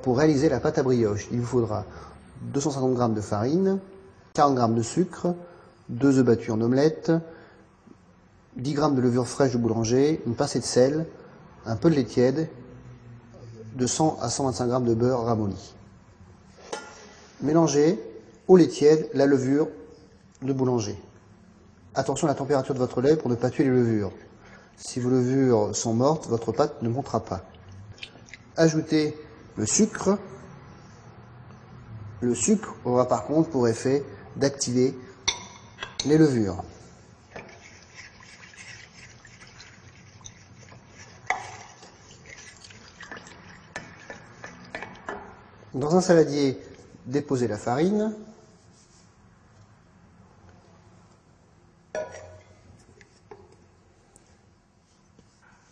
Pour réaliser la pâte à brioche, il vous faudra 250 g de farine, 40 g de sucre, 2 œufs battus en omelette, 10 g de levure fraîche de boulanger, une pincée de sel, un peu de lait tiède, de 100 à 125 g de beurre ramolli. Mélangez au lait tiède la levure de boulanger. Attention à la température de votre lait pour ne pas tuer les levures. Si vos levures sont mortes, votre pâte ne montera pas. Ajoutez le sucre. Le sucre aura par contre pour effet d'activer les levures. Dans un saladier, déposez la farine.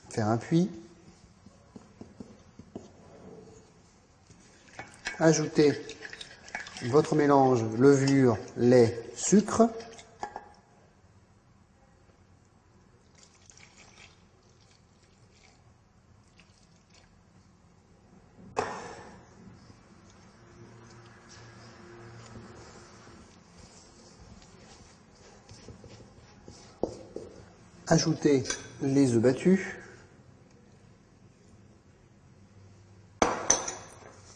Faire un puits. Ajoutez votre mélange levure, lait, sucre. Ajoutez les œufs battus.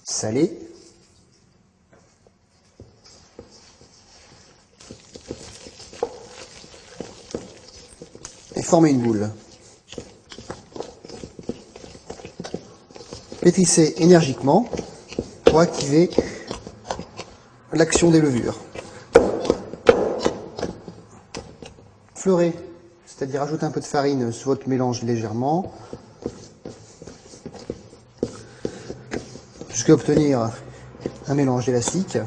Salez. Et formez une boule. Pétrissez énergiquement pour activer l'action des levures. Fleurez, c'est-à-dire ajoutez un peu de farine sur votre mélange légèrement, jusqu'à obtenir un mélange élastique.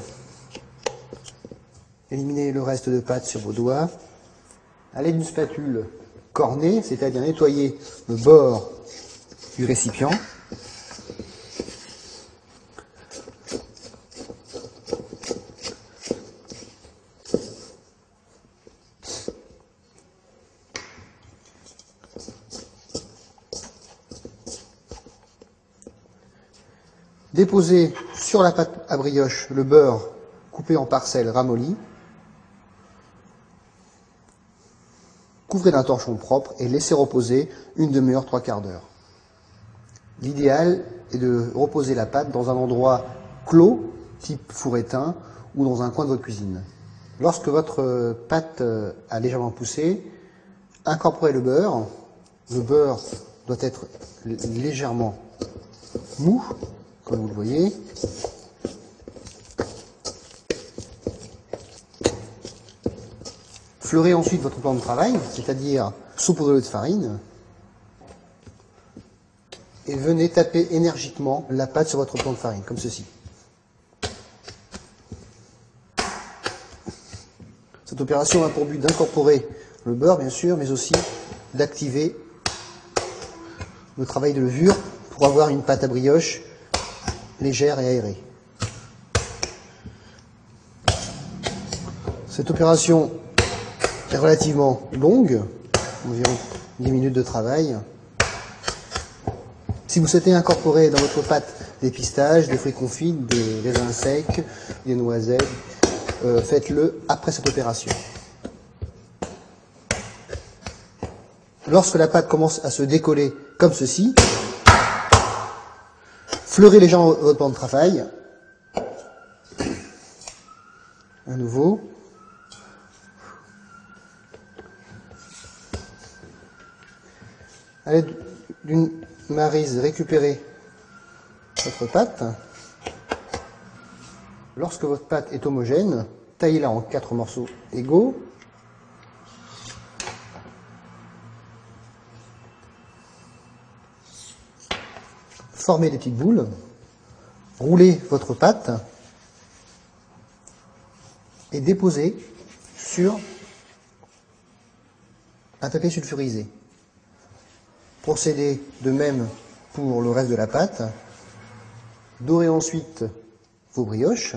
Éliminez le reste de pâte sur vos doigts. À l'aide d'une spatule cornée, c'est-à-dire nettoyer le bord du récipient. Déposez sur la pâte à brioche le beurre coupé en parcelles ramollies. Couvrez d'un torchon propre et laissez reposer une demi-heure, 3/4 d'heure. L'idéal est de reposer la pâte dans un endroit clos, type four éteint, ou dans un coin de votre cuisine. Lorsque votre pâte a légèrement poussé, incorporez le beurre. Le beurre doit être légèrement mou, comme vous le voyez. Fleurez ensuite votre plan de travail, c'est-à-dire saupoudrez-le de farine, et venez taper énergiquement la pâte sur votre plan de farine, comme ceci. Cette opération a pour but d'incorporer le beurre, bien sûr, mais aussi d'activer le travail de levure pour avoir une pâte à brioche légère et aérée. Cette opération est relativement longue, environ 10 minutes de travail. Si vous souhaitez incorporer dans votre pâte des pistaches, des fruits confits, des raisins secs, des noisettes, faites-le après cette opération. Lorsque la pâte commence à se décoller comme ceci, fleurez légèrement votre plan de travail. À nouveau. À l'aide d'une maryse, récupérez votre pâte. Lorsque votre pâte est homogène, taillez-la en 4 morceaux égaux. Formez des petites boules. Roulez votre pâte et déposez sur un papier sulfurisé. Procédez de même pour le reste de la pâte. Dorez ensuite vos brioches.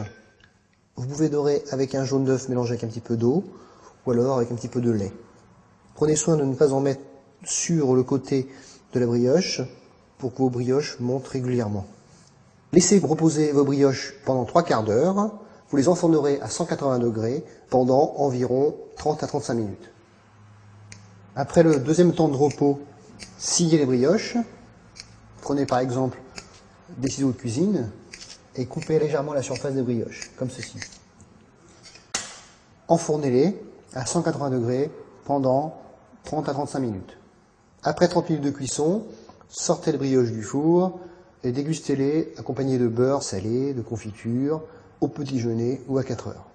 Vous pouvez dorer avec un jaune d'œuf mélangé avec un petit peu d'eau ou alors avec un petit peu de lait. Prenez soin de ne pas en mettre sur le côté de la brioche pour que vos brioches montent régulièrement. Laissez reposer vos brioches pendant 3 quarts d'heure. Vous les enfournerez à 180 degrés pendant environ 30 à 35 minutes. Après le deuxième temps de repos, sciez les brioches. Prenez par exemple des ciseaux de cuisine et coupez légèrement la surface des brioches, comme ceci. Enfournez-les à 180 degrés pendant 30 à 35 minutes. Après 30 minutes de cuisson, sortez les brioches du four et dégustez-les accompagnés de beurre salé, de confiture, au petit déjeuner ou à 4 heures.